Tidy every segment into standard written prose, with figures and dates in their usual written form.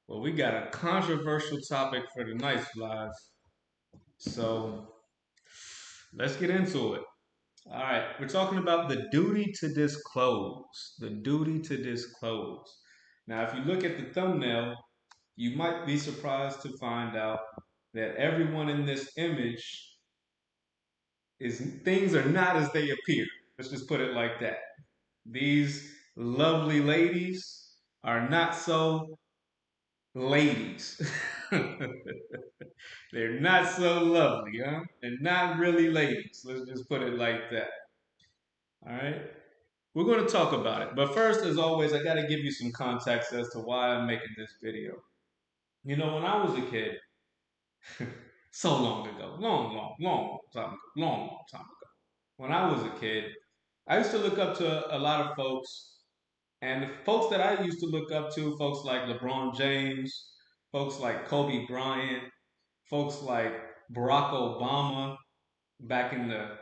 Well, we got a controversial topic for tonight's live. So let's get into it. All right, we're talking about the duty to disclose. The duty to disclose. Now, if you look at the thumbnail, you might be surprised to find out that everyone in this image is things are not as they appear. Let's just put it like that. These lovely ladies are not so ladies. They're not so lovely, huh? They're not really ladies. Let's just put it like that. All right. We're going to talk about it. But first, as always, I got to give you some context as to why I'm making this video. You know, when I was a kid, so long ago, long time ago, long time ago, when I was a kid, I used to look up to a lot of folks. And the folks that I used to look up to, folks like LeBron James, folks like Kobe Bryant, folks like Barack Obama back in the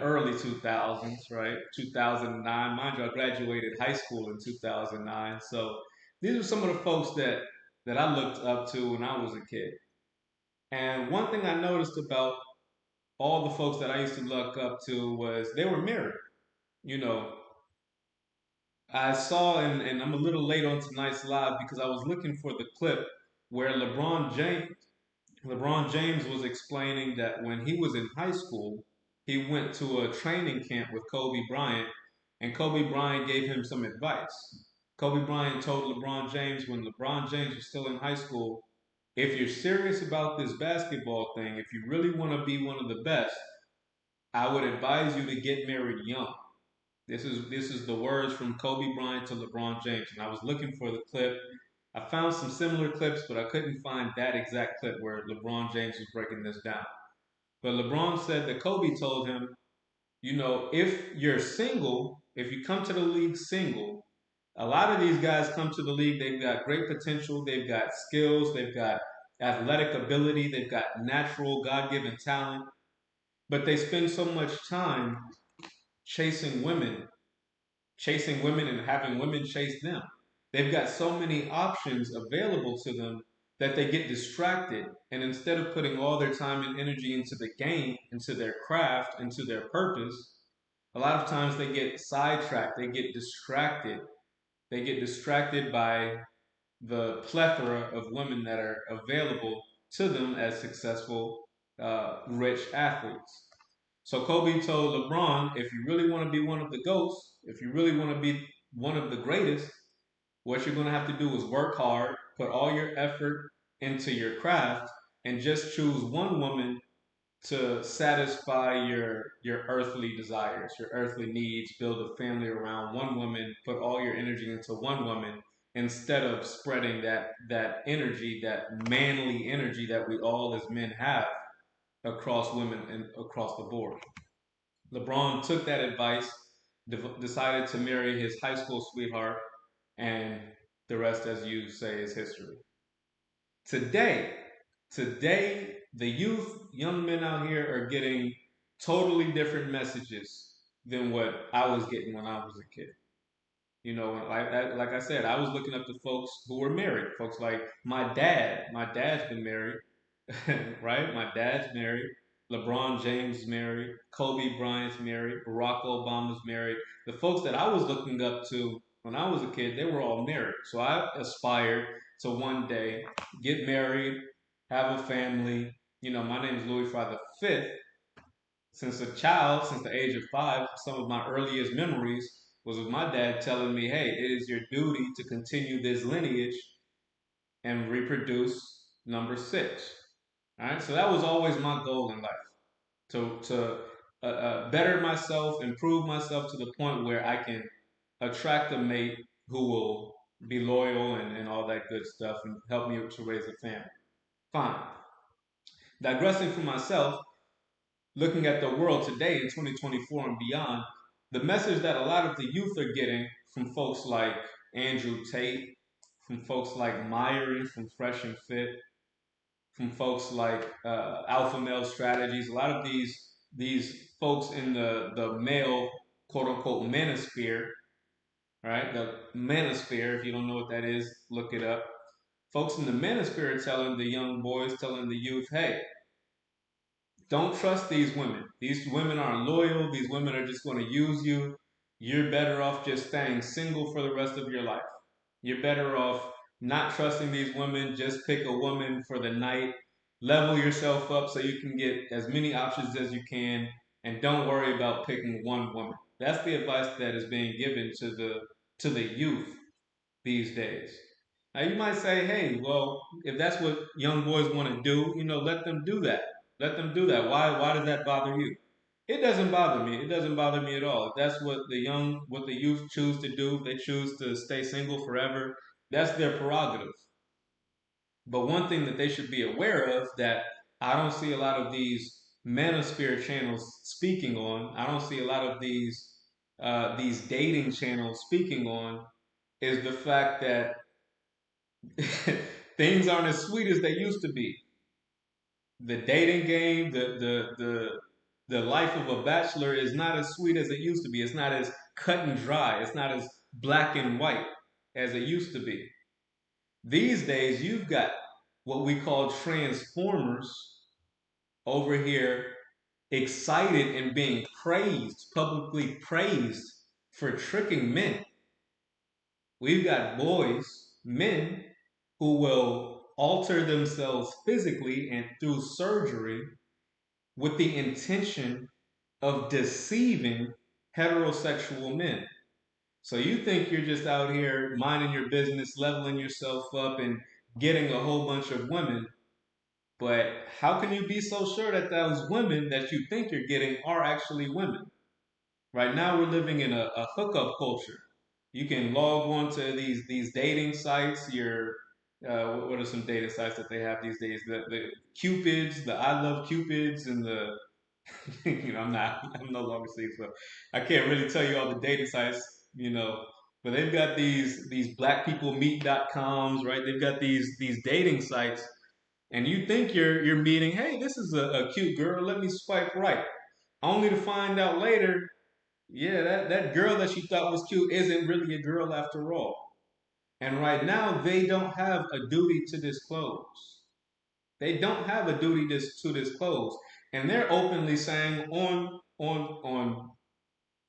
early 2000s, right? 2009. Mind you, I graduated high school in 2009. So these are some of the folks that I looked up to when I was a kid. And one thing I noticed about all the folks that I used to look up to was they were married. You know, I saw, and I'm a little late on tonight's live because I was looking for the clip where LeBron James was explaining that when he was in high school, he went to a training camp with Kobe Bryant, and Kobe Bryant gave him some advice. Kobe Bryant told LeBron James when LeBron James was still in high school, if you're serious about this basketball thing, if you really want to be one of the best, I would advise you to get married young. This is the words from Kobe Bryant to LeBron James, and I was looking for the clip. I found some similar clips, but I couldn't find that exact clip where LeBron James was breaking this down. But LeBron said that Kobe told him, if you're single, if you come to the league single, a lot of these guys come to the league, they've got great potential, they've got skills, they've got athletic ability, they've got natural God given talent, but they spend so much time chasing women chasing women and having women chase them. They've got so many options available to them that they get distracted. And instead of putting all their time and energy into the game, into their craft, into their purpose, a lot of times they get sidetracked, they get distracted. They get distracted by the plethora of women that are available to them as successful, rich athletes. So Kobe told LeBron, if you really want to be one of the GOATs, if you really want to be one of the greatest, what you're going to have to do is work hard, put all your effort into your craft, and just choose one woman to satisfy your earthly desires, your earthly needs, build a family around one woman, put all your energy into one woman instead of spreading that energy, that manly energy that we all as men have across women and across the board. LeBron took that advice, decided to marry his high school sweetheart, and the rest, as you say, is history. Today, today, the youth, young men out here are getting totally different messages than what I was getting when I was a kid. Like I said, I was looking up to folks who were married, folks like my dad. My dad's been married, right? My dad's married. LeBron James is married. Kobe Bryant's married. Barack Obama's married. The folks that I was looking up to when I was a kid, they were all married. So I aspired to one day get married, have a family. My name is Louis Fry the Fifth. Since a child, since the age of 5, some of my earliest memories was of my dad telling me, "Hey, it is your duty to continue this lineage and reproduce number six." All right, so that was always my goal in life to better myself, improve myself to the point where I can attract a mate who will be loyal and all that good stuff and help me to raise a family. Fine. Digressing from myself, looking at the world today in 2024 and beyond, the message that a lot of the youth are getting from folks like Andrew Tate, from folks like Myron from Fresh and Fit, from folks like Alpha Male Strategies. A lot of these folks in the male quote unquote manosphere, right? The manosphere, if you don't know what that is, look it up. folks in the manosphere are telling the young boys, telling the youth, hey, don't trust these women. These women aren't loyal. These women are just going to use you. You're better off just staying single for the rest of your life. You're better off not trusting these women. Just pick a woman for the night. Level yourself up so you can get as many options as you can, and don't worry about picking one woman. That's the advice that is being given to the youth these days. Now you might say, hey, well, if that's what young boys want to do, let them do that. Let them do that. Why does that bother you? It doesn't bother me. It doesn't bother me at all. If that's what the youth choose to do, they choose to stay single forever, that's their prerogative. But one thing that they should be aware of that I don't see a lot of these manosphere channels speaking on, I don't see a lot of these dating channels speaking on, is the fact that things aren't as sweet as they used to be. The dating game, the life of a bachelor is not as sweet as it used to be. It's not as cut and dry. It's not as black and white as it used to be. These days, you've got what we call transformers over here, excited and being praised, publicly praised for tricking men. We've got boys, men, who will alter themselves physically and through surgery with the intention of deceiving heterosexual men. So you think you're just out here minding your business, leveling yourself up, and getting a whole bunch of women. But how can you be so sure that those women that you think you're getting are actually women? Right now, we're living in a hookup culture. You can log on to these dating sites. What are some dating sites that they have these days? The Cupids, the I Love Cupids, and the I'm no longer seeing so I can't really tell you all the dating sites, but they've got these blackpeoplemeet.coms, right? They've got these dating sites, and you think you're meeting, hey, this is a cute girl, let me swipe right, only to find out later, yeah, that girl that you thought was cute isn't really a girl after all. And right now, they don't have a duty to disclose. They don't have a duty to disclose, and they're openly saying on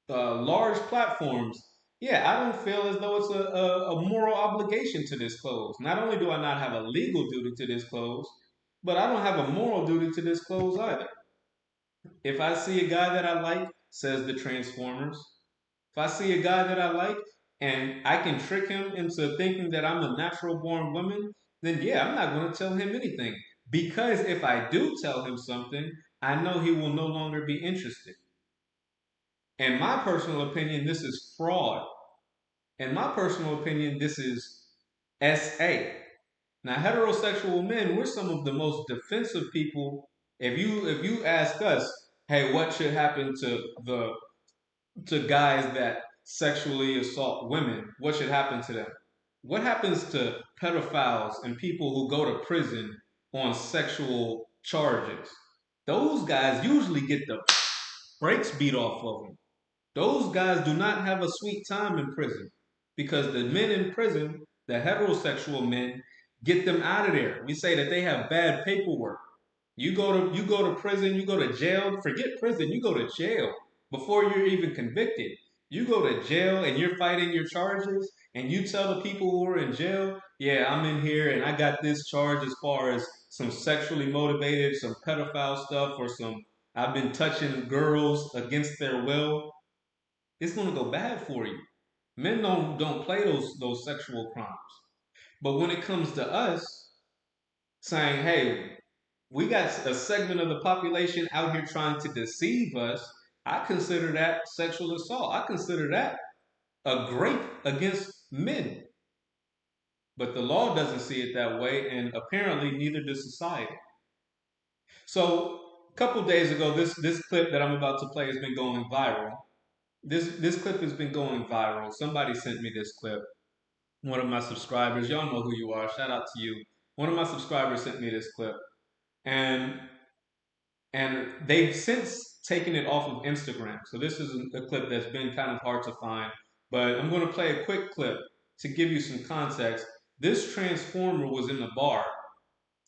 large platforms, yeah, I don't feel as though it's a moral obligation to disclose. Not only do I not have a legal duty to disclose, but I don't have a moral duty to disclose either. If I see a guy that I like, says the Transformers, if I see a guy that I like and I can trick him into thinking that I'm a natural born woman, then yeah, I'm not going to tell him anything. Because if I do tell him something, I know he will no longer be interested. In my personal opinion, this is fraud. In my personal opinion, this is SA. Now, heterosexual men, we're some of the most defensive people. If you ask us, hey, what should happen to guys that sexually assault women? What should happen to them? What happens to pedophiles and people who go to prison on sexual charges? Those guys usually get the brakes beat off of them. Those guys do not have a sweet time in prison because the men in prison, the heterosexual men, get them out of there. We say that they have bad paperwork. You go to prison, you go to jail. Forget prison, you go to jail before you're even convicted. You go to jail and you're fighting your charges, and you tell the people who are in jail, yeah, I'm in here and I got this charge as far as some sexually motivated, some pedophile stuff, or some I've been touching girls against their will. It's gonna go bad for you. Men don't play those sexual crimes. But when it comes to us saying, hey, we got a segment of the population out here trying to deceive us, I consider that sexual assault. I consider that a grape against men. But the law doesn't see it that way, and apparently neither does society. So a couple days ago, this clip that I'm about to play has been going viral. This clip has been going viral. Somebody sent me this clip. One of my subscribers, y'all know who you are. Shout out to you. One of my subscribers sent me this clip, and they've since taken it off of Instagram. So this is a clip that's been kind of hard to find, but I'm going to play a quick clip to give you some context. This transformer was in the bar.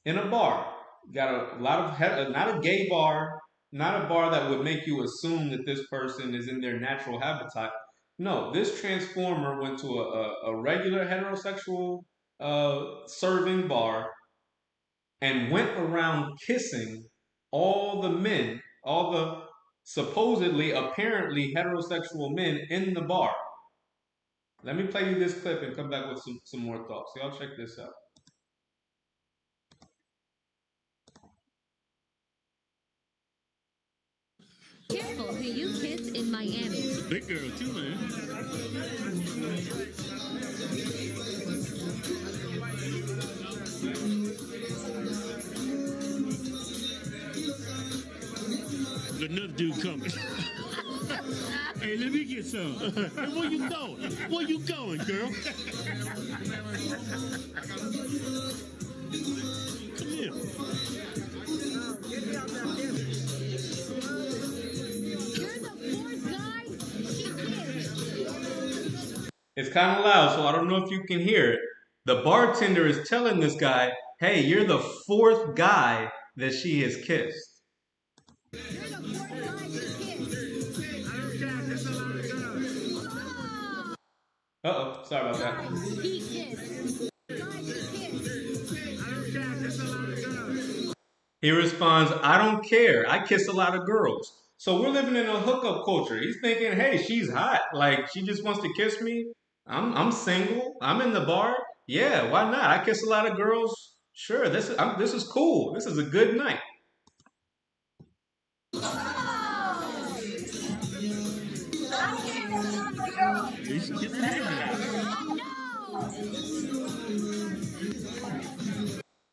In a bar, got a lot of not a gay bar, not a bar that would make you assume that this person is in their natural habitat. No, this transformer went to a regular heterosexual serving bar and went around kissing all the men, all the supposedly, apparently heterosexual men in the bar. Let me play you this clip and come back with some more thoughts. Y'all check this out. Careful who you kiss in Miami. Big girl too, man. Another dude coming. Hey, let me get some. Hey, where you going? Where you going, girl? Come here. You're the fourth guy she kissed. It's kind of loud, so I don't know if you can hear it. The bartender is telling this guy, hey, you're the fourth guy that she has kissed. You're the fourth guy she kissed. Uh-oh, sorry about that. He kissed. Guy she kissed. He responds, I don't care. I kiss a lot of girls. So we're living in a hookup culture. He's thinking, hey, she's hot. Like, she just wants to kiss me. I'm single. I'm in the bar. Yeah, why not? I kiss a lot of girls. Sure, this is cool. This is a good night.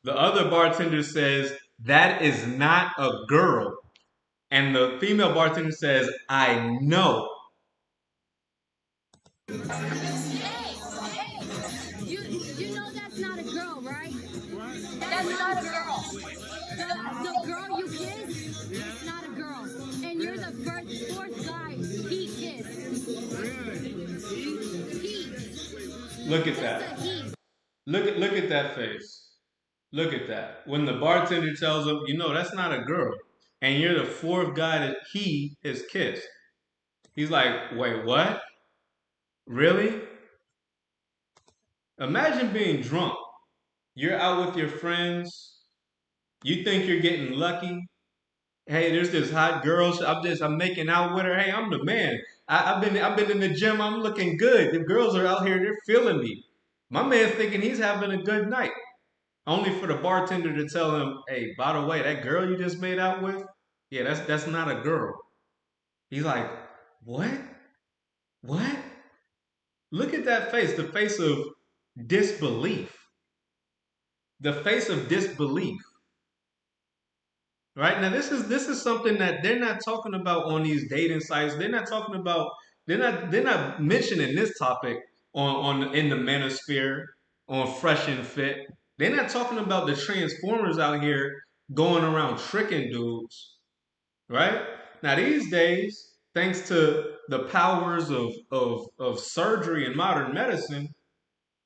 The other bartender says, that is not a girl. And the female bartender says, I know. Hey, you know that's not a girl, right? That's not a girl. The girl you kissed, it's not a girl. And you're the fourth guy he kissed. He. Look at that. Look at that face. Look at that. When the bartender tells him, you know, that's not a girl. And you're the fourth guy that he has kissed. He's like, wait, what? Really? Imagine being drunk. You're out with your friends. You think you're getting lucky. Hey, there's this hot girl. I'm making out with her. Hey, I'm the man. I've been in the gym. I'm looking good. The girls are out here. They're feeling me. My man's thinking he's having a good night. Only for the bartender to tell him, hey, by the way, that girl you just made out with, yeah, that's not a girl. He's like, what? What? Look at that face, the face of disbelief. The face of disbelief. Right? Now this is something that they're not talking about on these dating sites. They're not talking about they're not mentioning this topic on in the manosphere, on Fresh and Fit. They're not talking about the transformers out here going around tricking dudes. Right? Now these days, thanks to the powers of surgery and modern medicine,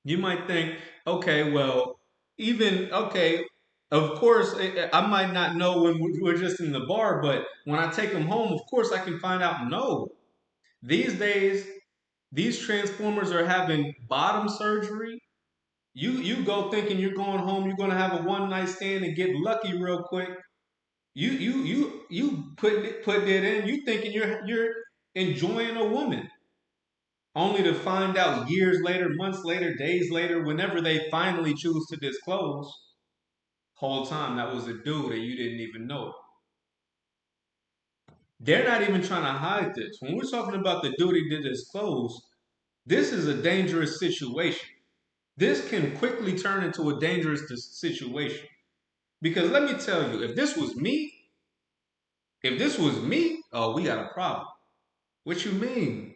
you might think, okay, well, even okay, of course, I might not know when we're just in the bar, but when I take them home, of course, I can find out. No, these days, these transformers are having bottom surgery. You go thinking you're going home, you're gonna have a one night stand and get lucky real quick. You putting it in. You thinking you're enjoying a woman, only to find out years later, months later, days later, whenever they finally choose to disclose, whole time that was a dude and you didn't even know. They're not even trying to hide this. When we're talking about the duty to disclose, this is a dangerous situation. This can quickly turn into a dangerous situation. Because let me tell you, if this was me, oh, we got a problem. What you mean?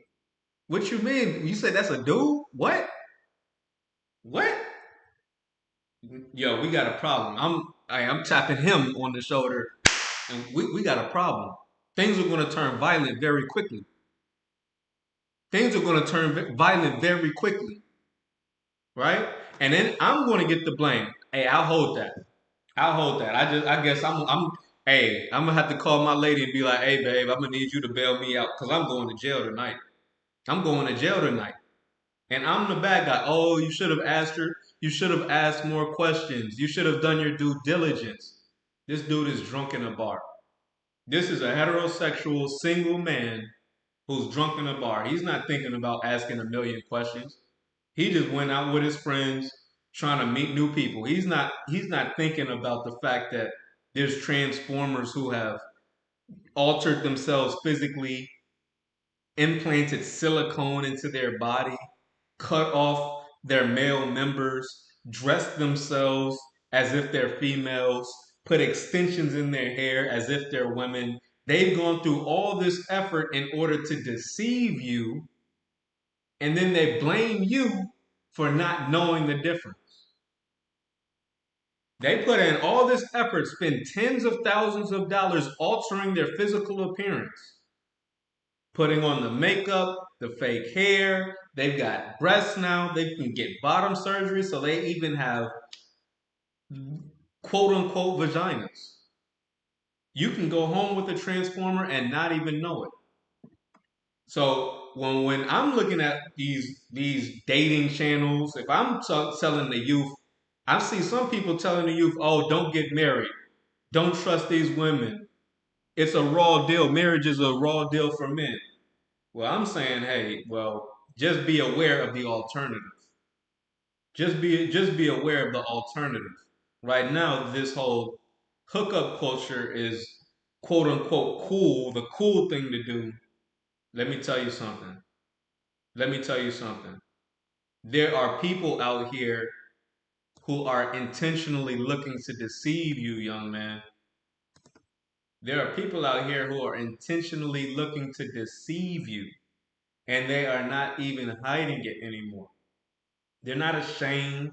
What you mean? You say that's a dude? What? What? Yo, we got a problem. I'm tapping him on the shoulder, and we got a problem. Things are going to turn violent very quickly. Things are going to turn violent very quickly. right? And then I'm going to get the blame. Hey, I'll hold that. I'll hold that. I guess hey, I'm gonna have to call my lady and be like, hey, babe, I'm gonna need you to bail me out because I'm going to jail tonight. I'm going to jail tonight. And I'm the bad guy. Oh, you should have asked her. You should have asked more questions. You should have done your due diligence. This dude is drunk in a bar. This is a heterosexual single man who's drunk in a bar. He's not thinking about asking a million questions. He just went out with his friends trying to meet new people. He's not thinking about the fact that there's transformers who have altered themselves physically, implanted silicone into their body, cut off their male members, dressed themselves as if they're females, put extensions in their hair as if they're women. They've gone through all this effort in order to deceive you, and then they blame you for not knowing the difference. They put in all this effort, spend tens of thousands of dollars altering their physical appearance, putting on the makeup, the fake hair. They've got breasts now. They can get bottom surgery, so they even have quote unquote vaginas. You can go home with a transformer and not even know it. So when I'm looking at these dating channels, if I'm telling the youth, I see some people telling the youth, "Oh, don't get married. Don't trust these women. It's a raw deal. Marriage is a raw deal for men." Well, I'm saying, hey, well, just be aware of the alternative. Just be aware of the alternative. Right now, this whole hookup culture is quote unquote cool, the cool thing to do. Let me tell you something. Let me tell you something. There are people out here who are intentionally looking to deceive you, young man. There are people out here who are intentionally looking to deceive you, and they are not even hiding it anymore. They're not ashamed.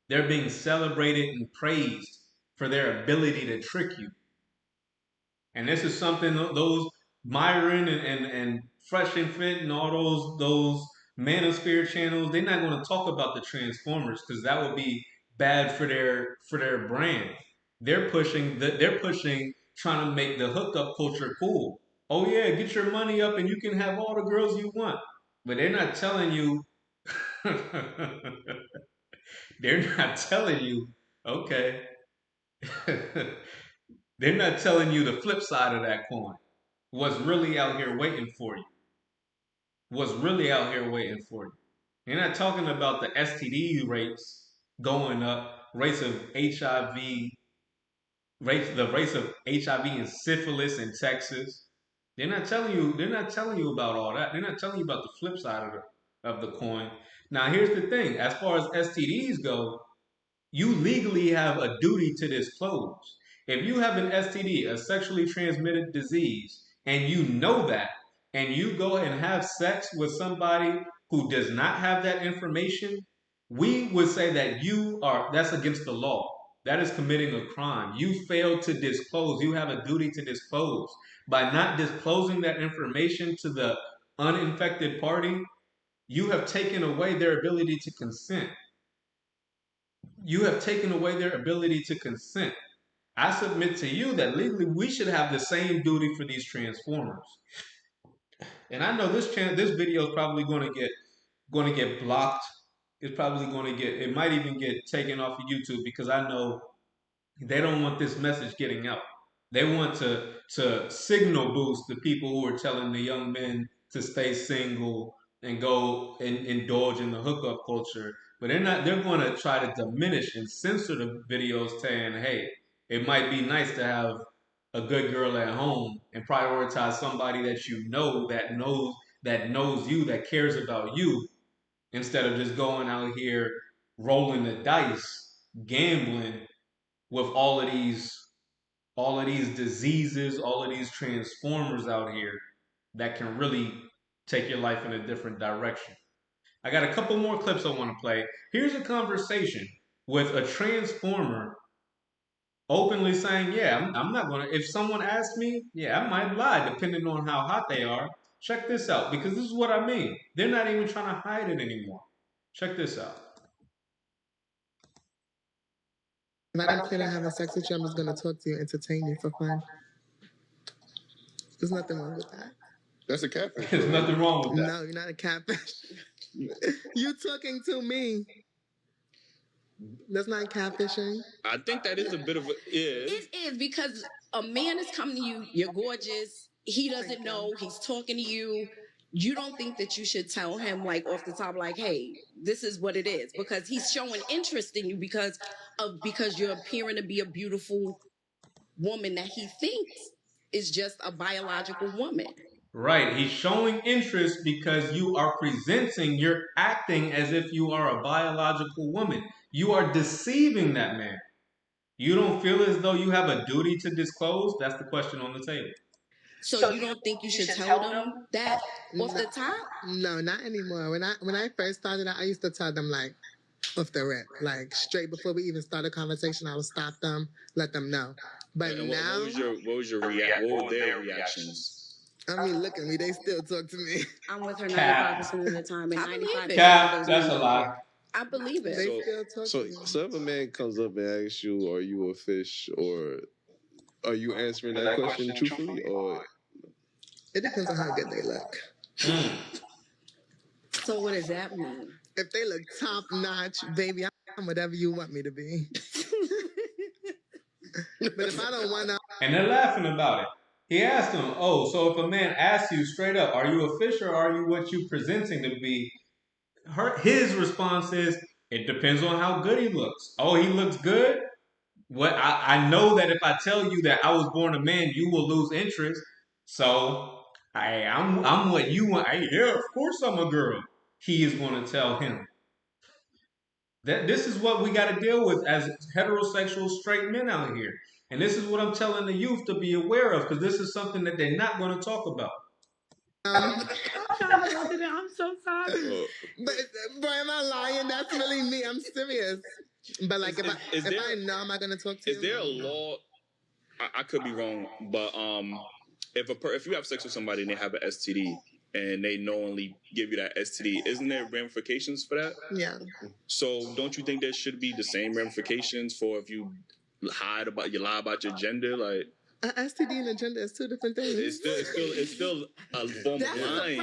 They're being celebrated and praised for their ability to trick you. And this is something those Myron and Fresh and Fit and all those Manosphere channels, they're not going to talk about the Transformers because that would be bad for their brand. They're pushing trying to make the hookup culture cool. Oh yeah, get your money up and you can have all the girls you want. But they're not telling you they're not telling you, okay. They're not telling you the flip side of that coin. What's really out here waiting for you. What's really out here waiting for you. They're not talking about the STD rates going up, rates of HIV, the rates of HIV and syphilis in Texas. They're not telling you about all that. They're not telling you about the flip side of the coin. Now here's the thing, as far as STDs go, you legally have a duty to disclose. If you have an STD, a sexually transmitted disease, and you know that, and you go and have sex with somebody who does not have that information, we would say that that's against the law. That is committing a crime. You failed to disclose. You have a duty to disclose. By not disclosing that information to the uninfected party, you have taken away their ability to consent. You have taken away their ability to consent. I submit to you that legally we should have the same duty for these transformers. And I know this video is probably going to get blocked. It's probably going to it might even get taken off of YouTube because I know they don't want this message getting out. They want to signal boost the people who are telling the young men to stay single and go and indulge in the hookup culture. But they're going to try to diminish and censor the videos saying, hey, it might be nice to have a good girl at home and prioritize somebody that you know that knows you, that cares about you, instead of just going out here rolling the dice, gambling with all of these diseases, all of these transformers out here that can really take your life in a different direction. I got a couple more clips I want to play. Here's a conversation with a transformer openly saying, yeah, I'm not going to, if someone asks me, yeah, I might lie depending on how hot they are. Check this out because this is what I mean. They're not even trying to hide it anymore. Check this out. If I don't plan on having sex with you, I'm just gonna talk to you, entertain you for fun. There's nothing wrong with that. That's a catfish. There's nothing wrong with that. No, you're not a catfish. You talking to me. That's not catfishing. I think that is a bit of a It is because a man is coming to you. You're gorgeous. He doesn't know. He's talking to you. You don't think that you should tell him like off the top, like, "Hey, this is what it is," because he's showing interest in you because you're appearing to be a beautiful woman that he thinks is just a biological woman. Right. He's showing interest because you are presenting, you're acting as if you are a biological woman. You are deceiving that man. You don't feel as though you have a duty to disclose? That's the question on the table. So you don't think you should tell them that off the top? No, not anymore. When I first started out, I used to tell them like off the rip, like straight before we even start a conversation, I would stop them, let them know. But and now, what was their reactions? I mean, look at me, they still talk to me. I'm with her 95% of the time, and 95%. Cap, that's a lie. I believe it. They still talk to me. So if a man comes up and asks you, "Are you a fish?" or are you answering that question truthfully, or it depends on how good they look. So what does that mean? If they look top notch, baby, I'm whatever you want me to be. But if I don't want to, and they're laughing about it. He asked him, "Oh, so if a man asks you straight up, are you a fish or are you what you presenting to be?" His response is, "It depends on how good he looks." Oh, he looks good? What I know that if I tell you that I was born a man, you will lose interest. So I'm what you want. Yeah, of course I'm a girl. He is going to tell him. That this is what we got to deal with as heterosexual straight men out here. And this is what I'm telling the youth to be aware of, because this is something that they're not going to talk about. I'm so sorry. But boy, am I lying? That's really me. I'm serious. But like, if I know, am I gonna talk to you? Is there a law? I could be wrong, but if you have sex with somebody and they have an STD and they knowingly give you that STD, isn't there ramifications for that? Yeah. So don't you think there should be the same ramifications for if you lie about your gender, like? STD and a gender is two different things. It's still a form of lying.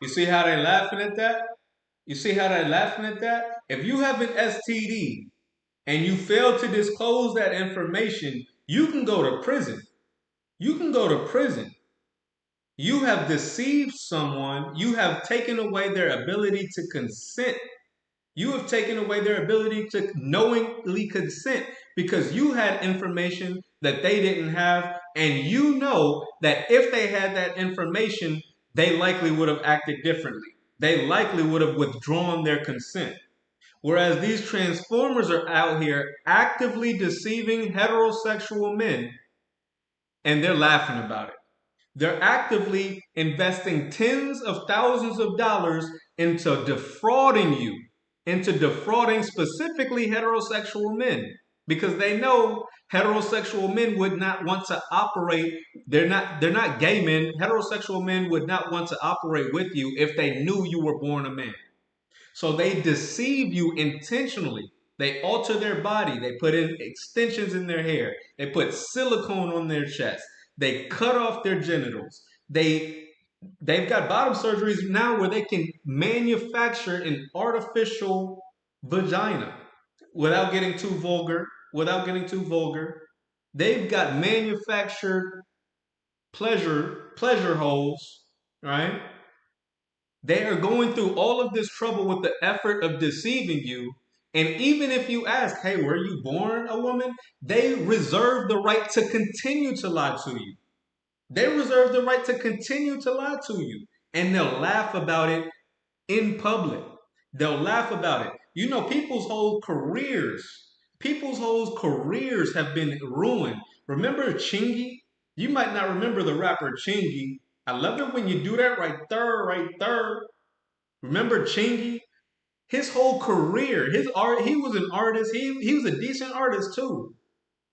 You see how they're laughing at that? You see how they're laughing at that? If you have an STD and you fail to disclose that information, you can go to prison. You can go to prison. You have deceived someone. You have taken away their ability to consent. You have taken away their ability to knowingly consent because you had information that they didn't have, and you know that if they had that information, they likely would have acted differently. They likely would have withdrawn their consent. Whereas these transformers are out here actively deceiving heterosexual men, and they're laughing about it. They're actively investing tens of thousands of dollars into defrauding you, into defrauding specifically heterosexual men, because they know heterosexual men would not want to operate. They're not gay men. Heterosexual men would not want to operate with you if they knew you were born a man. So they deceive you intentionally. They alter their body. They put in extensions in their hair. They put silicone on their chest. They cut off their genitals. They've got bottom surgeries now where they can manufacture an artificial vagina without getting too vulgar. They've got manufactured pleasure holes, right? They are going through all of this trouble with the effort of deceiving you. And even if you ask, "Hey, were you born a woman?" they reserve the right to continue to lie to you. They reserve the right to continue to lie to you. And they'll laugh about it in public. They'll laugh about it. You know, people's whole careers have been ruined. Remember Chingy? You might not remember the rapper Chingy. I love it when you do that right there. Remember Chingy? His whole career, his art, he was an artist. He was a decent artist too.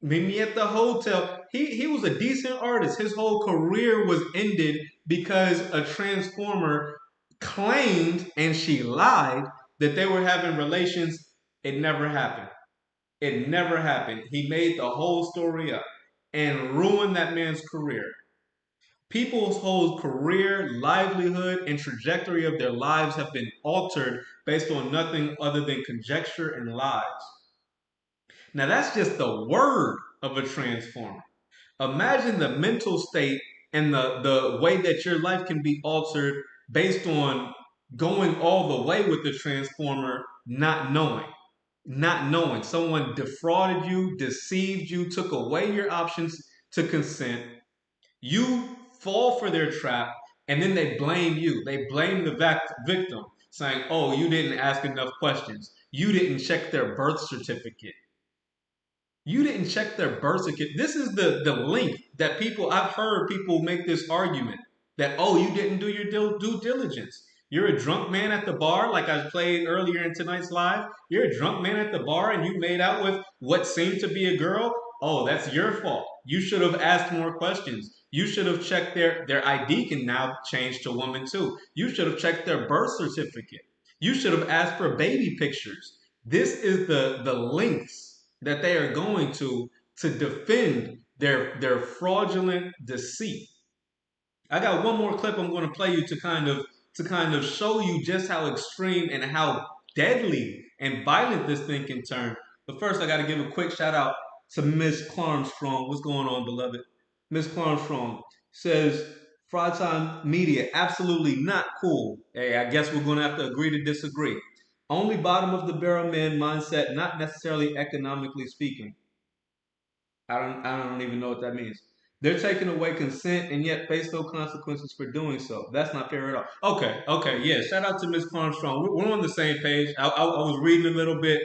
Meet me at the hotel. He was a decent artist. His whole career was ended because a transformer claimed, and she lied, that they were having relations. It never happened. It never happened. He made the whole story up and ruined that man's career. People's whole career, livelihood, and trajectory of their lives have been altered based on nothing other than conjecture and lies. Now, that's just the word of a transformer. Imagine the mental state and the way that your life can be altered based on going all the way with the transformer, not knowing. Not knowing. Someone defrauded you, deceived you, took away your options to consent. You fall for their trap, and then they blame you. They blame the victim, saying, oh, you didn't ask enough questions. You didn't check their birth certificate. You didn't check their birth certificate. This is the link that I've heard people make this argument that, oh, you didn't do your due diligence. You're a drunk man at the bar, like I played earlier in tonight's live. You're a drunk man at the bar and you made out with what seemed to be a girl. Oh, that's your fault. You should have asked more questions. You should have checked their ID can now change to woman too. You should have checked their birth certificate. You should have asked for baby pictures. This is the links that they are going to defend their fraudulent deceit. I got one more clip I'm going to play you to kind of show you just how extreme and how deadly and violent this thing can turn. But first, I got to give a quick shout out to Miss Clarmstrong. What's going on, beloved? Miss Clarmstrong says, Time Media, absolutely not cool. Hey, I guess we're going to have to agree to disagree. Only bottom of the barrel man mindset, not necessarily economically speaking. I don't even know what that means. They're taking away consent and yet face no consequences for doing so. That's not fair at all. Okay, yeah. Shout out to Miss Armstrong. We're on the same page. I was reading a little bit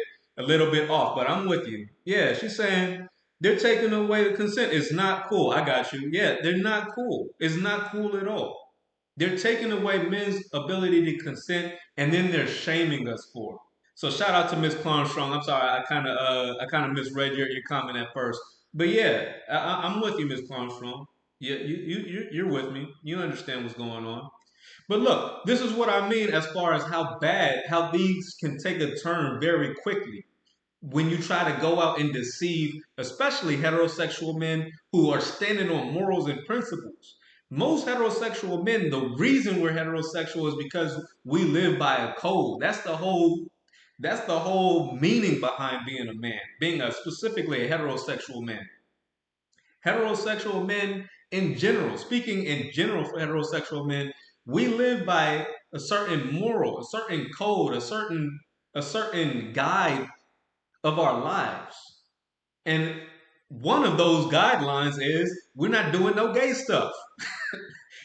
off, but I'm with you. Yeah, she's saying they're taking away the consent. It's not cool. I got you. Yeah, they're not cool. It's not cool at all. They're taking away men's ability to consent, and then they're shaming us for it. So shout out to Miss Armstrong. I'm sorry, I kind of misread your comment at first, but yeah, I'm with you, Miss Armstrong. Yeah, you're with me. You understand what's going on. But look, this is what I mean as far as how these can take a turn very quickly when you try to go out and deceive, especially heterosexual men who are standing on morals and principles. Most heterosexual men, the reason we're heterosexual is because we live by a code. That's the whole meaning behind being a man, being specifically a heterosexual man. Heterosexual men in general, speaking in general for heterosexual men, we live by a certain moral, a certain code, a certain guide of our lives. And one of those guidelines is we're not doing no gay stuff.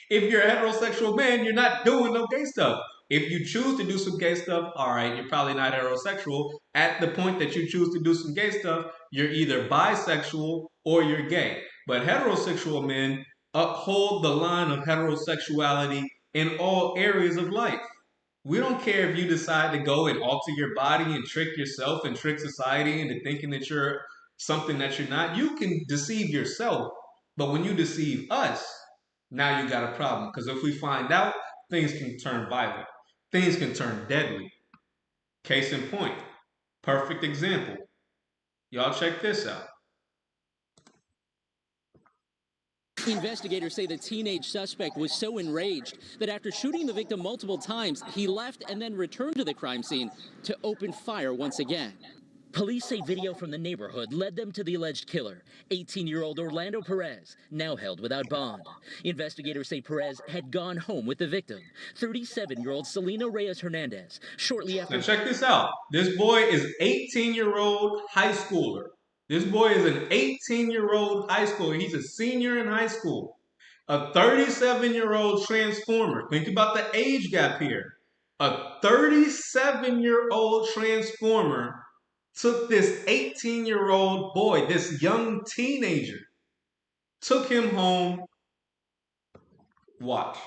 If you're a heterosexual man, you're not doing no gay stuff. If you choose to do some gay stuff, all right, you're probably not heterosexual. At the point that you choose to do some gay stuff, you're either bisexual or you're gay. But heterosexual men uphold the line of heterosexuality in all areas of life. We don't care if you decide to go and alter your body and trick yourself and trick society into thinking that you're something that you're not. You can deceive yourself, but when you deceive us, now you got a problem. Because if we find out, things can turn violent. Things can turn deadly. Case in point. Perfect example. Y'all check this out. Investigators say the teenage suspect was so enraged that after shooting the victim multiple times, he left and then returned to the crime scene to open fire once again. Police say video from the neighborhood led them to the alleged killer, 18-year-old Orlando Perez, now held without bond. Investigators say Perez had gone home with the victim, 37-year-old Selena Reyes Hernandez, shortly after... Now check this out. This boy is 18-year-old high schooler. This boy is an 18-year-old high schooler. He's a senior in high school. A 37-year-old transformer. Think about the age gap here. A 37-year-old transformer took this 18-year-old boy, this young teenager, took him home. Watch.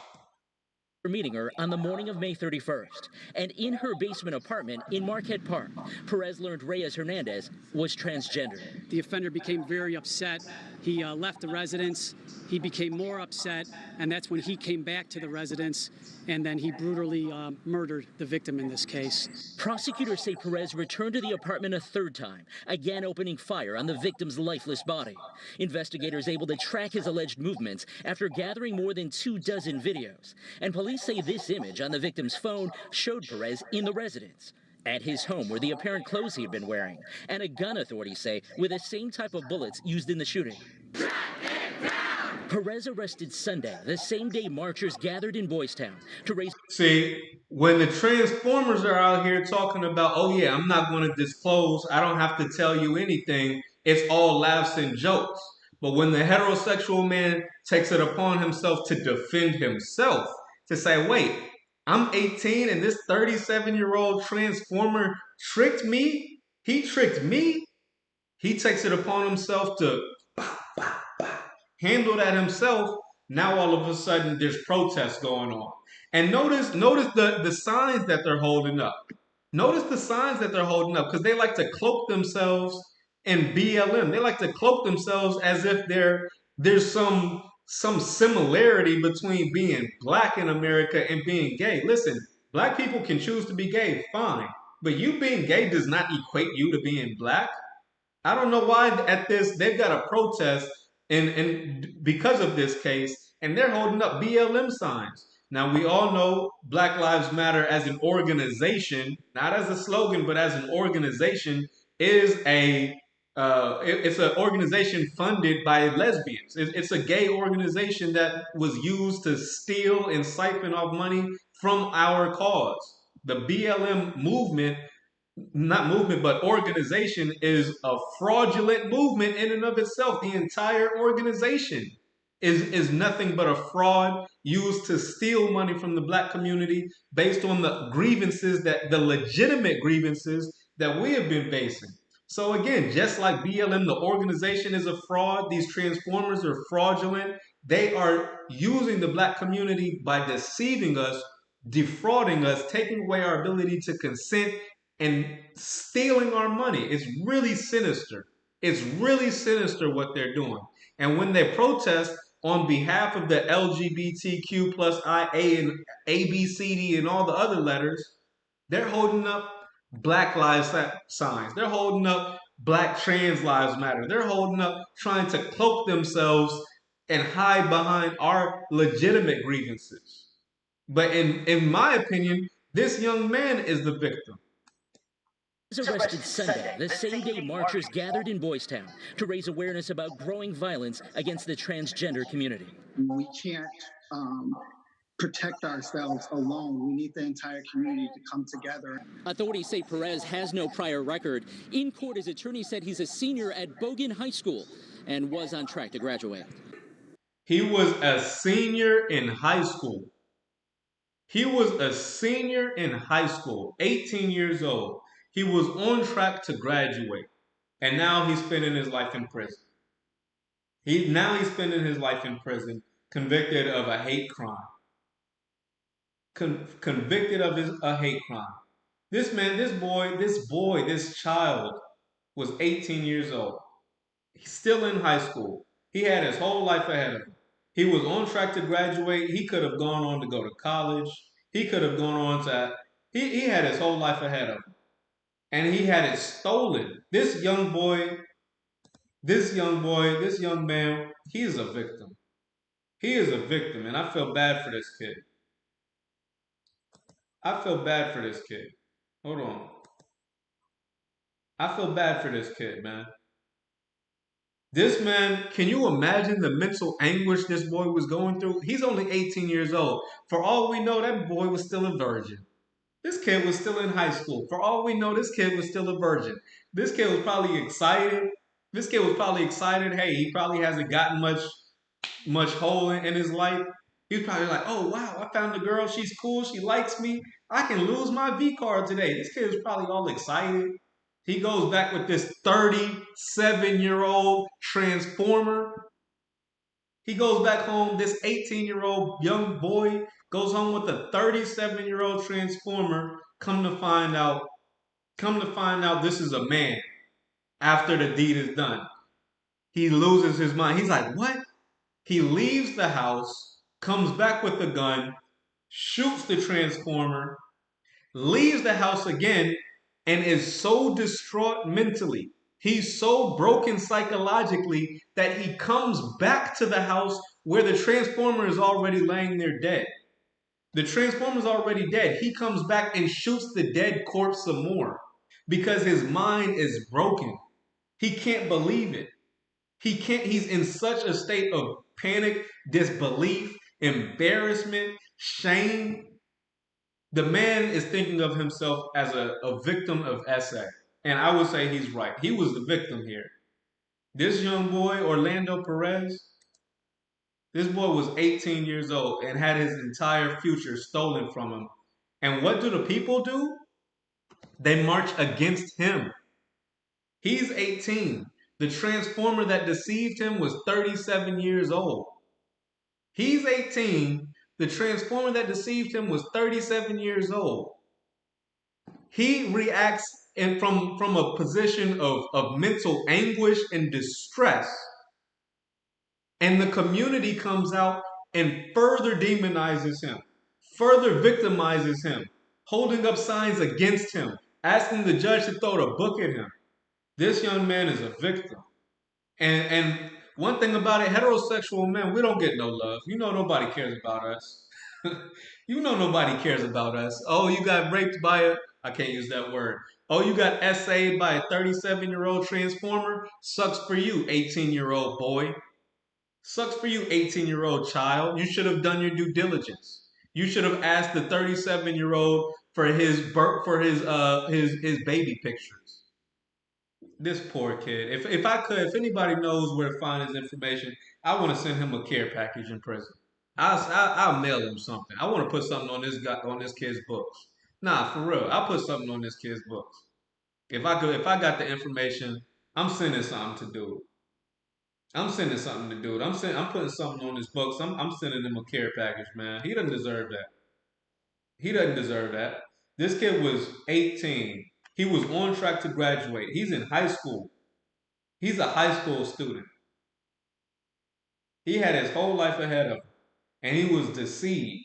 Meeting her on the morning of May 31st. And in her basement apartment in Marquette Park, Perez learned Reyes Hernandez was transgender. The offender became very upset He left the residence. He became more upset, and that's when he came back to the residence, and then he brutally murdered the victim in this case. Prosecutors say Perez returned to the apartment a third time, again opening fire on the victim's lifeless body. Investigators able to track his alleged movements after gathering more than 24 videos. And police say this image on the victim's phone showed Perez in the residence. At his home were the apparent clothes he had been wearing, and a gun, authorities say, with the same type of bullets used in the shooting. Perez arrested Sunday, the same day marchers gathered in Boys Town to raise... See, when the Transformers are out here talking about, oh yeah, I'm not going to disclose, I don't have to tell you anything, it's all laughs and jokes. But when the heterosexual man takes it upon himself to defend himself, to say, wait, I'm 18 and this 37-year-old Transformer tricked me? He tricked me? He takes it upon himself to handle that himself. Now all of a sudden there's protests going on. And notice the signs that they're holding up. Notice the signs that they're holding up, because they like to cloak themselves in BLM. They like to cloak themselves as if there's some similarity between being black in America and being gay. Listen, black people can choose to be gay, fine. But you being gay does not equate you to being black. I don't know why at this they've got a protest and because of this case, and they're holding up BLM signs. Now we all know Black Lives Matter as an organization, not as a slogan, but as an organization, is it's an organization funded by lesbians. It's a gay organization that was used to steal and siphon off money from our cause. The BLM movement, not movement, but organization, is a fraudulent movement in and of itself. The entire organization is nothing but a fraud used to steal money from the black community based on the grievances, that the legitimate grievances that we have been facing. So again, just like BLM, the organization is a fraud. These Transformers are fraudulent. They are using the black community by deceiving us, defrauding us, taking away our ability to consent, and stealing our money. It's really sinister. It's really sinister what they're doing. And when they protest on behalf of the LGBTQ plus IA and ABCD and all the other letters, they're holding up Black Lives signs. They're holding up Black Trans Lives Matter. They're holding up, trying to cloak themselves and hide behind our legitimate grievances. But in my opinion, this young man is the victim. Was arrested Sunday, the same day marchers gathered in Boys Town to raise awareness about growing violence against the transgender community. We can't protect ourselves alone. We need the entire community to come together. Authorities say Perez has no prior record. In court, his attorney said he's a senior at Bogan High School and was on track to graduate. He was a senior in high school. He was a senior in high school, 18 years old. He was on track to graduate, and now he's spending his life in prison. He's spending his life in prison, convicted of a hate crime. Convicted of a hate crime. This man, this child was 18 years old. He's still in high school. He had his whole life ahead of him. He was on track to graduate. He could have gone on to go to college. He could have gone on to, he had his whole life ahead of him. And he had it stolen. This young man, he is a victim. He is a victim, and I feel bad for this kid. I feel bad for this kid. Hold on. I feel bad for this kid, man. This man, can you imagine the mental anguish this boy was going through? He's only 18 years old. For all we know, that boy was still a virgin. This kid was still in high school. For all we know, this kid was still a virgin. This kid was probably excited. Hey, he probably hasn't gotten much hole in his life. He's probably like, oh, wow, I found a girl. She's cool. She likes me. I can lose my V card today. This kid is probably all excited. He goes back with this 37-year-old Transformer. He goes back home. This 18-year-old young boy goes home with a 37-year-old Transformer. Come to find out this is a man after the deed is done. He loses his mind. He's like, what? He leaves the house, comes back with the gun, shoots the transformer, leaves the house again, and is so distraught mentally. He's so broken psychologically that he comes back to the house where the transformer is already laying there dead. The transformer's already dead. He comes back and shoots the dead corpse some more because his mind is broken. He can't believe it. He's in such a state of panic, disbelief, embarrassment, shame. The man is thinking of himself as a victim of SA. And I would say he's right. He was the victim here. This young boy, Orlando Perez, this boy was 18 years old and had his entire future stolen from him. And what do the people do? They march against him. He's 18. The transformer that deceived him was 37 years old. He's 18. The transformer that deceived him was 37 years old. He reacts from a position of mental anguish and distress. And the community comes out and further demonizes him, further victimizes him, holding up signs against him, asking the judge to throw the book at him. This young man is a victim. And one thing about it, heterosexual men, we don't get no love. You know nobody cares about us. You know nobody cares about us. Oh, you got raped by I can't use that word. Oh, you got SA'd by a 37-year-old transformer? Sucks for you, 18-year-old boy. Sucks for you, 18-year-old child. You should have done your due diligence. You should have asked the 37-year-old for his baby pictures. This poor kid. If I could, if anybody knows where to find his information, I want to send him a care package in prison. I'll mail him something. I want to put something on this kid's books. Nah, for real. I'll put something on this kid's books. If I got the information, I'm sending something to do. I'm sending something to do. I'm putting something on his books. I'm sending him a care package, man. He doesn't deserve that. He doesn't deserve that. This kid was 18. He was on track to graduate. He's in high school. He's a high school student. He had his whole life ahead of him. And he was deceived.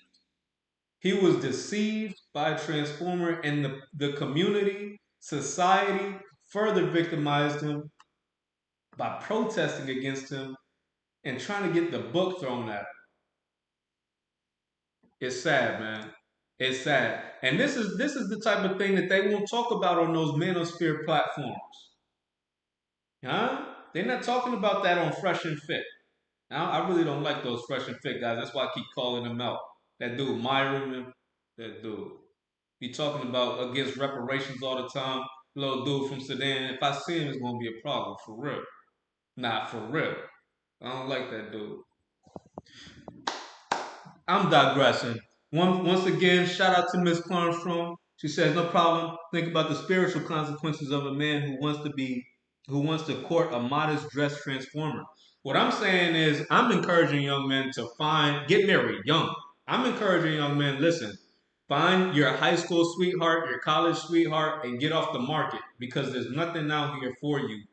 He was deceived by a transformer, and the community, society further victimized him by protesting against him and trying to get the book thrown at him. It's sad, man. It's sad. And this is the type of thing that they won't talk about on those manosphere platforms. Huh? They're not talking about that on Fresh and Fit. Now, I really don't like those Fresh and Fit guys. That's why I keep calling them out. That dude, Myron, that dude. Be talking about against reparations all the time. Little dude from Sudan. If I see him, it's going to be a problem. For real. Nah, for real. I don't like that dude. I'm digressing. Once again, shout out to Miss Armstrong. She says, no problem. Think about the spiritual consequences of a man who wants to court a modest dressed transformer. What I'm saying is, I'm encouraging young men to get married young. I'm encouraging young men, listen, find your high school sweetheart, your college sweetheart, and get off the market because there's nothing out here for you.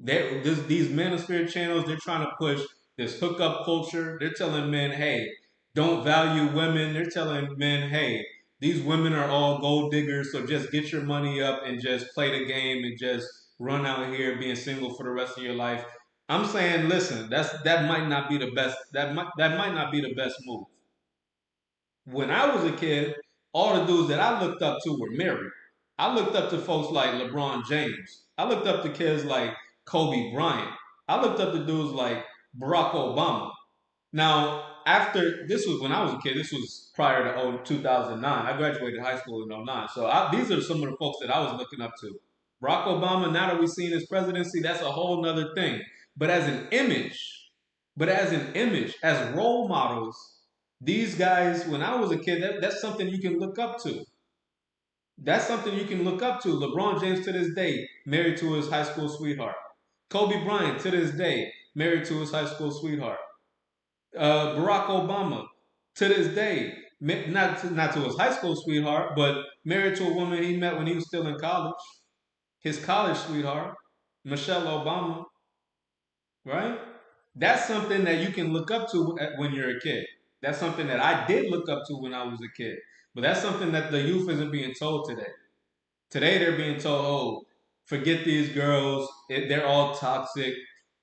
These manosphere channels, they're trying to push this hookup culture. They're telling men, hey, don't value women. They're telling men, hey, these women are all gold diggers, so just get your money up and just play the game and just run out here being single for the rest of your life. I'm saying, listen, that might not be the best. That might not be the best move. When I was a kid, all the dudes that I looked up to were married. I looked up to folks like LeBron James. I looked up to kids like Kobe Bryant. I looked up to dudes like Barack Obama. Now, this was when I was a kid. This was prior to 2009. I graduated high school in 09. So these are some of the folks that I was looking up to. Barack Obama, now that we've seen his presidency, that's a whole nother thing. But as an image, as role models, these guys, when I was a kid, that's something you can look up to. That's something you can look up to. LeBron James, to this day, married to his high school sweetheart. Kobe Bryant, to this day, married to his high school sweetheart. Barack Obama, to this day, not to his high school sweetheart, but married to a woman he met when he was still in college. His college sweetheart, Michelle Obama. right? That's something that you can look up to when you're a kid. That's something that I did look up to when I was a kid. But that's something that the youth isn't being told today. Today they're being told, oh, forget these girls, they're all toxic.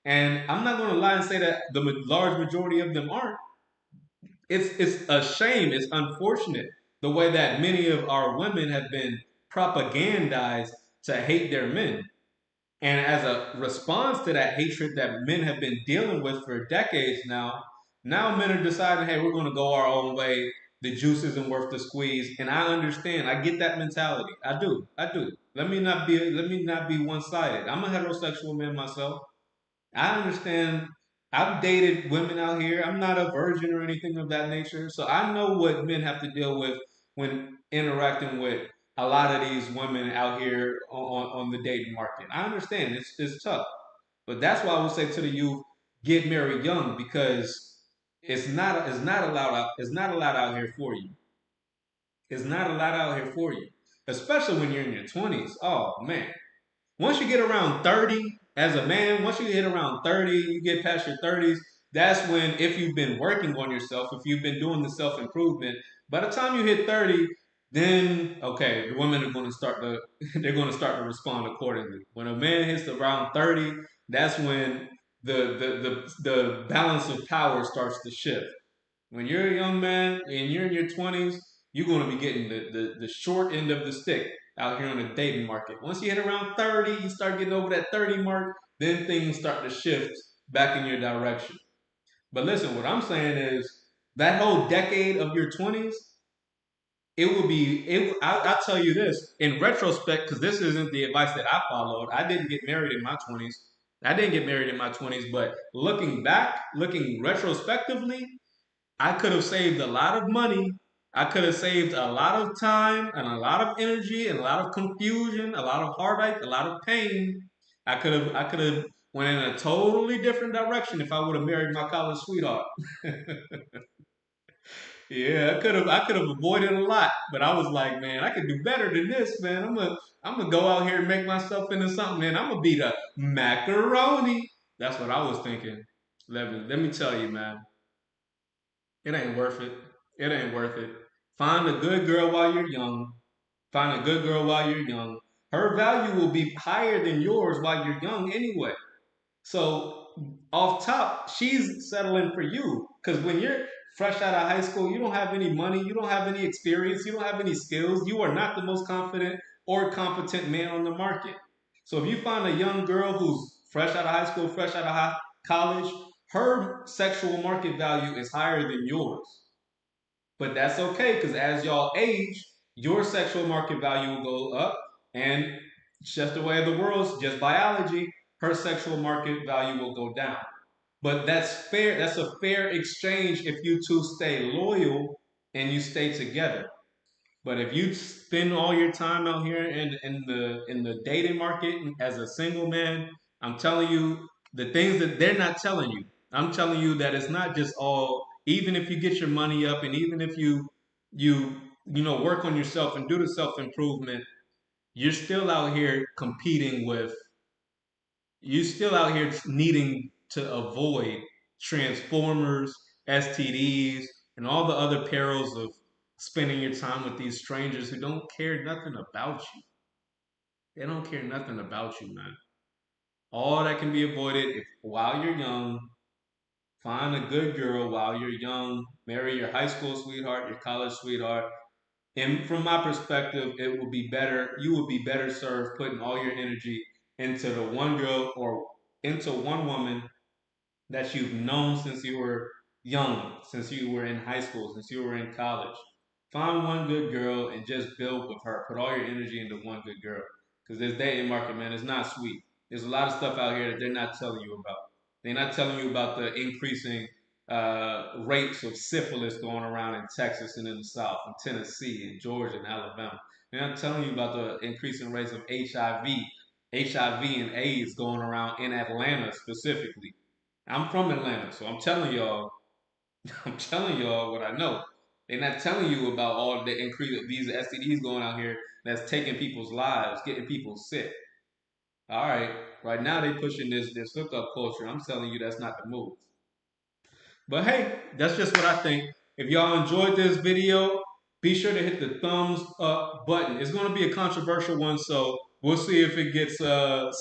And I'm not going to lie and say that the large majority of them aren't. It's a shame. It's unfortunate the way that many of our women have been propagandized to hate their men. And as a response to that hatred that men have been dealing with for decades now men are deciding, hey, we're going to go our own way. The juice isn't worth the squeeze. And I understand. I get that mentality. I do. I do. Let me not be one sided. I'm a heterosexual man myself. I understand. I've dated women out here. I'm not a virgin or anything of that nature. So I know what men have to deal with when interacting with a lot of these women out here on the dating market. I understand. It's tough. But that's why I would say to the youth, get married young because it's not allowed out here for you. It's not allowed out here for you. Especially when you're in your 20s. Oh man. Once you get around 30 as a man, once you hit around 30, you get past your 30s, that's when, if you've been working on yourself, if you've been doing the self improvement, by the time you hit 30, then okay, the women are going to start to they're going to start to respond accordingly. When a man hits around 30, that's when the balance of power starts to shift. When you're a young man and you're in your 20s, you're going to be getting the short end of the stick out here on the dating market. Once you hit around 30, you start getting over that 30 mark, then things start to shift back in your direction. But listen, what I'm saying is that whole decade of your 20s, it will be, I'll tell you this in retrospect, because this isn't the advice that I followed. I didn't get married in my 20s. I didn't get married in my 20s, but looking back, looking retrospectively, I could have saved a lot of money. I could have saved a lot of time and a lot of energy and a lot of confusion, a lot of heartache, a lot of pain. I could have went in a totally different direction if I would have married my college sweetheart. Yeah, I could have avoided a lot, but I was like, man, I could do better than this, man. I'm gonna go out here and make myself into something, man. I'm gonna be the macaroni. That's what I was thinking. Let me tell you, man. It ain't worth it. It ain't worth it. Find a good girl while you're young. Find a good girl while you're young. Her value will be higher than yours while you're young anyway. So off top, she's settling for you. Because when you're fresh out of high school, you don't have any money, you don't have any experience, you don't have any skills. You are not the most confident or competent man on the market. So if you find a young girl who's fresh out of high school, fresh out of college, her sexual market value is higher than yours. But that's okay because as y'all age, your sexual market value will go up, and it's just the way of the world, it's just biology. Her sexual market value will go down. But that's fair. That's a fair exchange if you two stay loyal and you stay together. But if you spend all your time out here in the dating market as a single man, I'm telling you the things that they're not telling you. I'm telling you that it's not just all. Even if you get your money up, and even if you work on yourself and do the self improvement, you're still out here competing with. You're still out here needing to avoid transformers, STDs, and all the other perils of spending your time with these strangers who don't care nothing about you. They don't care nothing about you, man. All that can be avoided if while you're young, find a good girl while you're young, marry your high school sweetheart, your college sweetheart. And from my perspective, it will be better, you will be better served putting all your energy into the one girl or into one woman that you've known since you were young, since you were in high school, since you were in college. Find one good girl and just build with her. Put all your energy into one good girl. Because this dating market, man, is not sweet. There's a lot of stuff out here that they're not telling you about. They're not telling you about the increasing rates of syphilis going around in Texas and in the South, in Tennessee, and Georgia, and Alabama. They're not telling you about the increasing rates of HIV and AIDS going around in Atlanta specifically. I'm from Atlanta, so I'm telling y'all, I'm telling y'all what I know. They're not telling you about all the increase of these STDs going out here that's taking people's lives, getting people sick. All right, right now they pushing this hookup culture. I'm telling you, that's not the move. But hey, that's just what I think. If y'all enjoyed this video, be sure to hit the thumbs up button. It's going to be a controversial one, so we'll see if it gets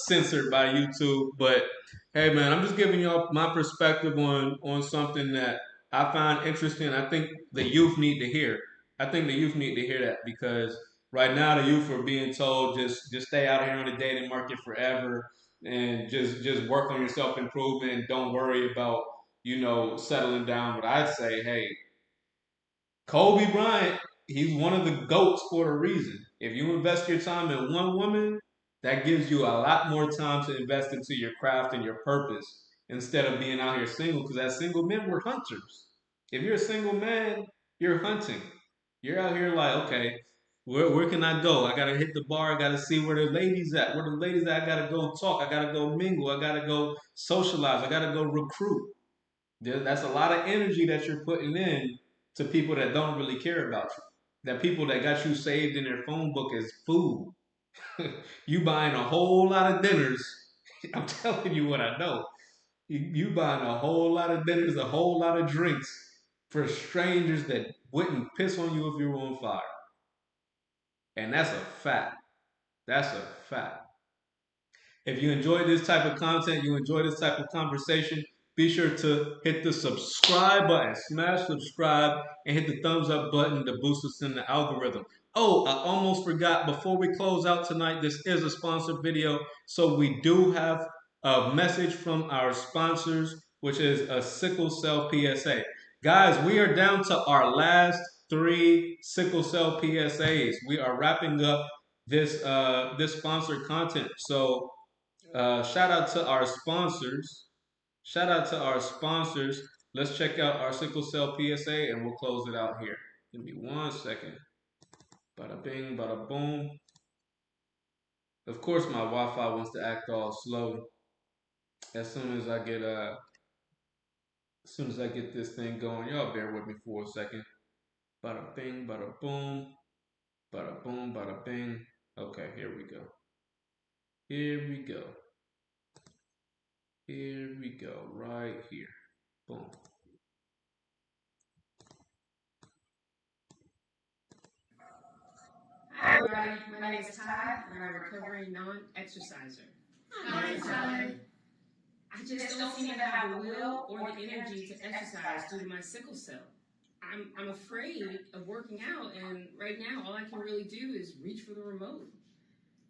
censored by YouTube. But hey, man, I'm just giving y'all my perspective on something that I find interesting. I think the youth need to hear. I think the youth need to hear that because right now the youth are being told just stay out here on the dating market forever and just work on your self improvement. Don't worry about settling down. But I'd say, hey, Kobe Bryant, he's one of the GOATs for a reason. If you invest your time in one woman, that gives you a lot more time to invest into your craft and your purpose instead of being out here single. Because as single men, we're hunters. If you're a single man, you're hunting. You're out here like, okay, where can I go? I gotta hit the bar. I gotta see where the ladies at. Where the ladies at? I gotta go talk. I gotta go mingle. I gotta go socialize. I gotta go recruit. That's a lot of energy that you're putting in to people that don't really care about you. That people that got you saved in their phone book as food. You buying a whole lot of dinners. I'm telling you what I know. You buying a whole lot of dinners, a whole lot of drinks for strangers that wouldn't piss on you if you were on fire. And that's a fact. That's a fact. If you enjoy this type of content, you enjoy this type of conversation, be sure to hit the subscribe button, smash subscribe, and hit the thumbs up button to boost us in the algorithm. Oh, I almost forgot before we close out tonight, this is a sponsored video. So we do have a message from our sponsors, which is a sickle cell PSA. Guys, we are down to our last 3 sickle cell PSAs. We are wrapping up this sponsored content. So shout out to our sponsors. Shout out to our sponsors. Let's check out our sickle cell PSA and we'll close it out here. Give me 1 second. Bada bing, bada boom. Of course, my Wi-Fi wants to act all slow. As soon as I get this thing going, y'all bear with me for a second. Bada bing, bada boom, bada bing. Okay, here we go. Here we go. Here we go. Right here. Boom. Hi, everybody. My name is Ty, and I'm a recovering non-exerciser. Hi, Ty. I just don't seem to have the will or the energy to exercise due to my sickle cell. I'm afraid of working out, and right now all I can really do is reach for the remote.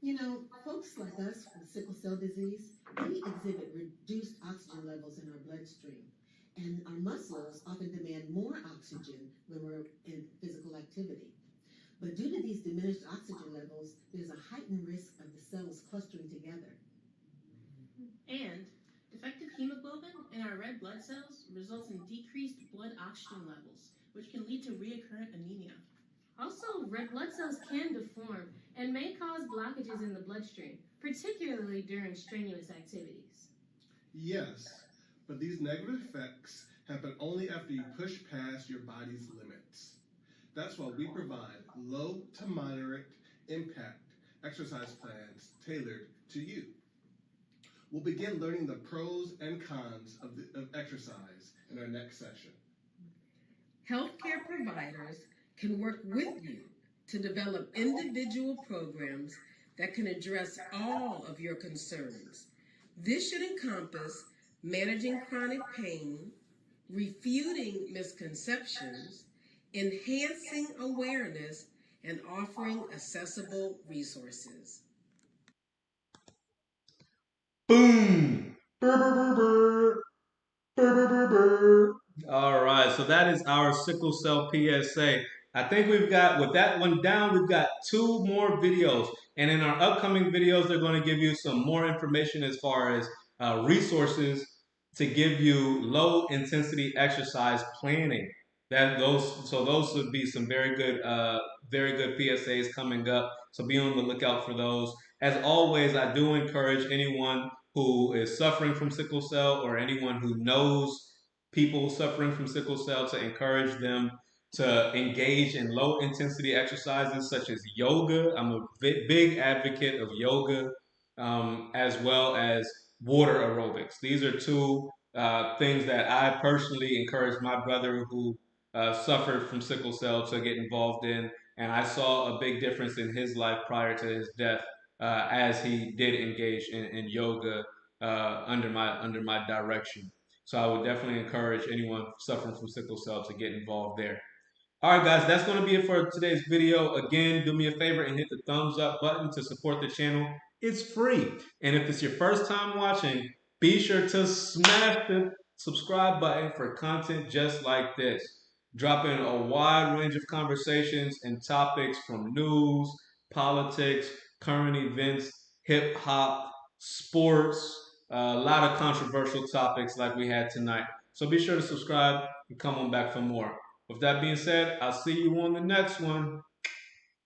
You know, folks like us with sickle cell disease, we exhibit reduced oxygen levels in our bloodstream, and our muscles often demand more oxygen when we're in physical activity. But due to these diminished oxygen levels, there's a heightened risk of the cells clustering together. And defective hemoglobin in our red blood cells results in decreased blood oxygen levels, which can lead to recurrent anemia. Also, red blood cells can deform and may cause blockages in the bloodstream, particularly during strenuous activities. Yes, but these negative effects happen only after you push past your body's limits. That's why we provide low to moderate impact exercise plans tailored to you. We'll begin learning the pros and cons of exercise in our next session. Healthcare providers can work with you to develop individual programs that can address all of your concerns. This should encompass managing chronic pain, refuting misconceptions, enhancing awareness, and offering accessible resources. Boom! Burr, burr, burr, burr. Burr, burr, burr, burr. All right, so that is our sickle cell PSA. I think we've got, with that one down, we've got 2 more videos. And in our upcoming videos, they're going to give you some more information as far as resources to give you low intensity exercise planning. Those would be some very good PSAs coming up. So be on the lookout for those. As always, I do encourage anyone who is suffering from sickle cell or anyone who knows people suffering from sickle cell to encourage them to engage in low intensity exercises such as yoga. I'm a big advocate of yoga. as well as water aerobics. These are two things that I personally encourage my brother who suffered from sickle cell to get involved in, and I saw a big difference in his life prior to his death as he did engage in yoga under my direction. So I would definitely encourage anyone suffering from sickle cell to get involved there. All right, guys, that's going to be it for today's video. Again, do me a favor and hit the thumbs up button to support the channel. It's free. And if it's your first time watching, be sure to smash the subscribe button for content just like this. Dropping a wide range of conversations and topics from news, politics, current events, hip hop, sports, a lot of controversial topics like we had tonight. So be sure to subscribe and come on back for more. With that being said, I'll see you on the next one.